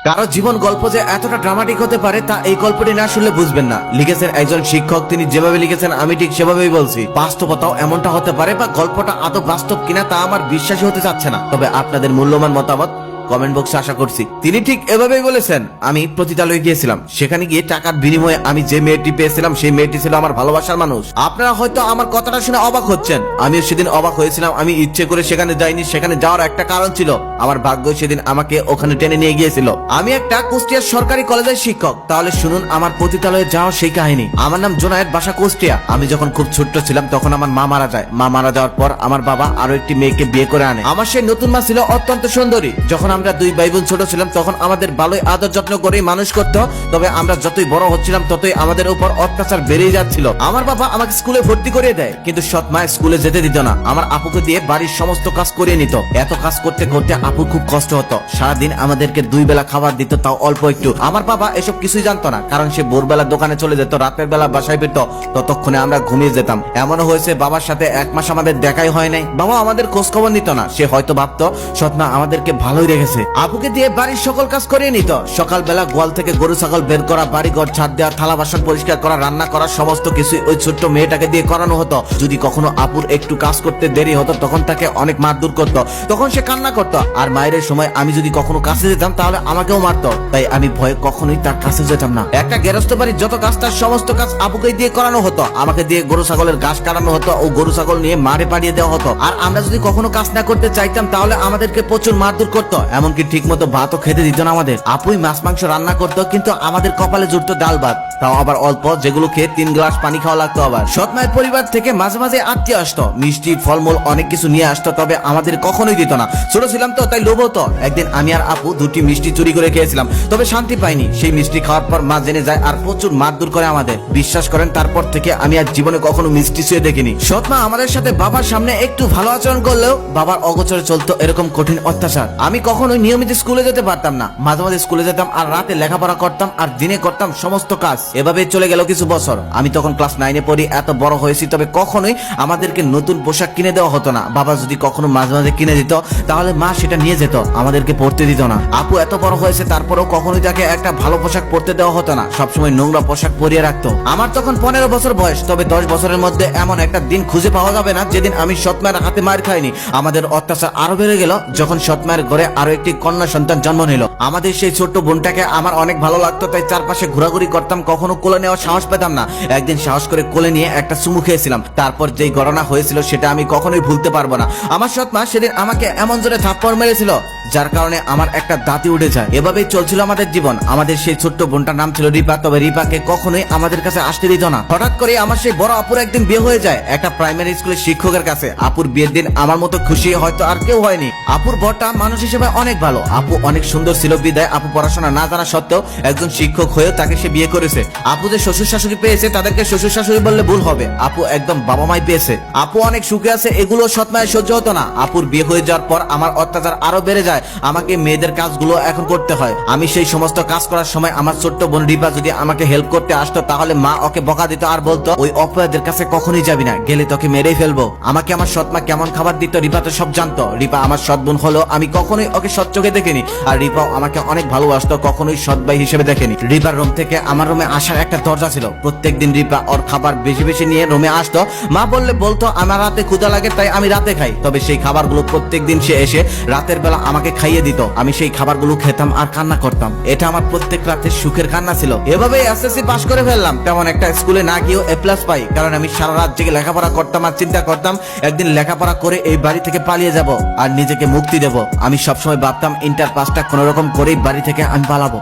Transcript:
কারো জীবন গল্প যে এতটা ড্রামাটিক হতে পারে তা এই গল্পটি না শুনলে বুঝবেন না। লিখেছেন একজন শিক্ষক, তিনি যেভাবে লিখেছেন আমি ঠিক সেভাবেই বলছি। বাস্তবতাও এমনটা হতে পারে বা গল্পটা আদৌ বাস্তব কিনা তা আমার বিশ্বাসই হতে চাচ্ছে না, তবে আপনাদের মূল্যবান মতামত কমেন্ট বক্সে আশা করছি। তিনি ঠিক এভাবেই বলেছেন। আমি পতিতালয়ে গিয়েছিলাম, সেখানে গিয়ে টাকার বিনিময়ে আমি যে মেয়েটি পেয়েছিলাম সেই মেয়েটি ছিল আমার ভালোবাসার মানুষ। আপনারা হয়তো আমার কথাটা শুনে অবাক হচ্ছেন, আমিও সেদিন অবাক হয়েছিলাম। আমি ইচ্ছে করে সেখানে যাইনি, সেখানে যাওয়ার একটা কারণ ছিল। আমার ভাগ্য সেদিন আমাকে ওখানে টেনে নিয়ে গিয়েছিল। আমি একটা কুষ্টিয়ার সরকারি কলেজের শিক্ষক। তাহলে শুনুন আমার পতিতালয়ে যাওয়া সেই কাহিনী। আমার নাম জোনায়েদ, বাসা কুষ্টিয়া। আমি যখন খুব ছোট্ট ছিলাম তখন আমার মা মারা যায়। মা মারা যাওয়ার পর আমার বাবা আরো একটি মেয়েকে বিয়ে করে আনে। আমার সেই নতুন মা ছিল অত্যন্ত সুন্দরী। যখন আমরা দুই ভাই বোন ছোট ছিলাম তখন আমাদের ভালোই আদর যত্ন করে মানুষ করতো। তবে আমরা যতই বড় হচ্ছিলাম ততই আমাদের উপর অত্যাচার বেড়েই যাচ্ছিল। আমার বাবা আমাকে স্কুলে ভর্তি করিয়ে দেয়, কিন্তু সৎ মা স্কুলে যেতে দিত না। আমার আপুকে দিয়ে বাড়ির সমস্ত কাজ করিয়ে নিত। এত কাজ করতে করতে আপুর খুব কষ্ট হতো। সারাদিন আমাদেরকে দুই বেলা খাবার দিত, তাও অল্প একটু। আমার বাবা এসব কিছুই জানতো না, কারণ সে ভোরবেলা দোকানে চলে যেত, রাতের বেলা বাসায় ফিরত। ততক্ষণে আমরা ঘুমিয়ে যেতাম। এমনও হয়েছে বাবার সাথে 1 মাস আমাদের দেখাই হয় নাই। বাবা আমাদের খোঁজ খবর নিত না। সে হয়তো ভাবতো সৎ মা আমাদেরকে ভালোই রেখেছে। আপুকে দিয়ে বাড়ির সকল কাজ করিয়ে নিত। সকালবেলা গোয়াল থেকে গরু ছাগল বের করা, বাড়ি ঘর ছাদ দেওয়া, থালা বাসন পরিষ্কার করা, রান্না করা, সমস্ত কিছু ওই ছোট্ট মেয়েটাকে দিয়ে করানো হতো। যদি কখনো আপুর একটু কাজ করতে দেরি হতো তখন তাকে অনেক মারধর করতো। তখন সে কান্না করতো। আর মায়ের সময় আমি যদি কখনো কাছে যেতাম তাহলে আমাকেও মারতো। তাই আমি ভয়ে কখনোই তার কাছে যেতাম না। একটা গেরস্ত বাড়ির যত কাজ তার সমস্ত কাজ আপুকে দিয়ে করানো হতো। আমাকে দিয়ে গরু ছাগলের ঘাস কাটানো হতো ও গরু ছাগল নিয়ে মাঠে পাঠিয়ে দেওয়া হতো। আর আমরা যদি কখনো কাজ না করতে চাইতাম তাহলে আমাদেরকে প্রচুর মারধর করতো। এমনকি ঠিক মতো ভাতও খেতে দিত না আমাদের। আপুই মাছ মাংস রান্না করতো, কিন্তু আমাদের কপালে জুটতো ডাল ভাত, তাও আবার অল্প, যেগুলো খেয়ে 3 গ্লাস পানি খাওয়া লাগতো। আবার সৎ মায়ের পরিবার থেকে মাঝে মাঝে আত্মীয় আসতো, মিষ্টি ফলমূল অনেক কিছু নিয়ে আসতো, তবে আমাদের কখনোই দিত না। ছোট ছিলাম তো তাই লোভ হতো। একদিন আমি আর আপু 2টি মিষ্টি চুরি করে খেয়েছিলাম, তবে শান্তি পাইনি। সেই মিষ্টি খাওয়ার পর মা জেনে যায় আর প্রচুর মারধর করে আমাদের। বিশ্বাস করেন তারপর থেকে আমি আর জীবনে কখনো মিষ্টি ছুঁয়ে দেখিনি। সৎ মা আমাদের সাথে বাবার সামনে একটু ভালো আচরণ করলেও বাবার অগোচরে চলতো এরকম কঠিন অত্যাচার। আমি কখনোই নিয়মিত স্কুলে যেতে পারতাম না। মাঝে মাঝে স্কুলে যেতাম আর রাতে লেখাপড়া করতাম আর দিনে করতাম সমস্ত কাজ। এভাবে চলে গেল কিছু বছর। আমি তখন ক্লাস 9-এ পড়ি। এত বড় হয়েছি, তবে কখনোই আমাদেরকে নতুন পোশাক কিনে দেওয়া হতো না। বাবা যদি কখনো মাঝে মাঝে কিনে দিত তাহলে মা সেটা নিয়ে যেত, আমাদেরকে পড়তে দিত না। আপু এত বড় হয়েছে তারপরেও কখনোই তাকে একটা ভালো পোশাক পরতে দেওয়া হতো না। সবসময় নোংরা পোশাক পরিয়ে রাখতো। আমার তখন 15 বছর বয়স, তবে 10 বছরের মধ্যে এমন একটা দিন খুঁজে পাওয়া যাবে না যেদিন আমি সৎ মায়ের হাতে মার খাইনি। আমাদের অত্যাচার আরো বেড়ে গেল যখন সৎ মায়ের ঘরে আরো একটি কন্যা সন্তান জন্ম নিল। আমাদের সেই ছোট্ট বোনটাকে আমার অনেক ভালো লাগতো, তাই চারপাশে ঘোরাঘুরি করতাম। কখনো কোলে নেওয়ার সাহস পেতাম না। একদিন সাহস করে কোলে নিয়ে একটা চুমু খেয়েছিলাম। তারপর যেই ঘটনা হয়েছিল সেটা আমি কখনোই ভুলতে পারবো না। আমার সৎ মা সেদিন আমাকে এমন জোরে থাপ্পড় মেরেছিল যার কারণে আমার একটা দাঁতই উঠে যায়। এভাবেই চলছিল আমাদের জীবন। আমাদের সেই ছোট্ট বোনটার নাম ছিল রিপা, তবে রিপাকে কখনোই আমাদের কাছে আসতে দিত না। হঠাৎ করে আমার সেই বড় আপুর একদিন বিয়ে হয়ে যায় একটা প্রাইমারি স্কুলের শিক্ষকের কাছে। আপুর বিয়ের দিন আমার মতো খুশি হয়তো আর কেউ হয়নি। আপুর বরটা মানুষ হিসেবে অনেক ভালো। আপু অনেক সুন্দর ছিল বিদায় আপু পড়াশোনা না জানা সত্ত্বেও একজন শিক্ষক হয়েও তাকে সে বিয়ে করেছে। আপু যে শ্বশুর শাশুড়ি পেয়েছে তাদেরকে শ্বশুর শাশুড়ি বললে ভুল হবে। আপু একদম বাবা মাই পেয়েছে। আপু অনেক সুখে আছে, এগুলো সৎ মায়ের সহ্য হতো না। আপুর বিয়ে হয়ে যাওয়ার পর আমার অত্যাচার আরো বেড়ে যায়। আমাকে মেয়েদের কাজগুলো এখন করতে হয়। আমি সেই সমস্ত কাজ করার সময় আমার ছোট্ট বোন রিপা যদি আমাকে হেল্প করতে আসতো তাহলে মা ওকে বকা দিত আর বলতো ওই অপরাধের কাছে কখনোই যাবি না, গেলে তোকে মেরেই ফেলবো। আমাকে আমার সৎ মা কেমন খাবার দিত রিপা তো সব জানতো। রিপা আমার সৎ বোন হলো আমি কখনোই ওকে সৎ চোখে দেখিনি। আর রিপাও আমাকে অনেক ভালোবাসতো, কখনোই সৎ ভাই হিসেবে দেখেনি। রিপার রুম থেকে আমার রুমে আসার একটা দরজা ছিল। প্রত্যেকদিন রিপা ওর খাবার বেশি বেশি নিয়ে রুমে আসতো। মা বলতো আমার রাতে ক্ষুধা লাগে তাই আমি রাতে খাই। তবে সেই খাবারগুলো প্রত্যেকদিন সে এসে রাতের বেলা আমাকে খাইয়ে দিত। আমি সেই খাবারগুলো খেতাম আর কান্না করতাম। এটা আমার প্রত্যেক রাতে সুখের কান্না ছিল। এভাবেই এসএসসি পাশ করে ফেললাম। তেমন একটা স্কুলে না গিয়েও A+ পাই, কারণ আমি সারা রাত জেগে লেখাপড়া করতাম আর চিন্তা করতাম একদিন লেখাপড়া করে এই বাড়ি থেকে পালিয়ে যাব আর নিজেকে মুক্তি দেব। আমি সবসময় ভাবতাম ইন্টার পাসটা কোন রকম করেই বাড়ি থেকে আমি পালাবো।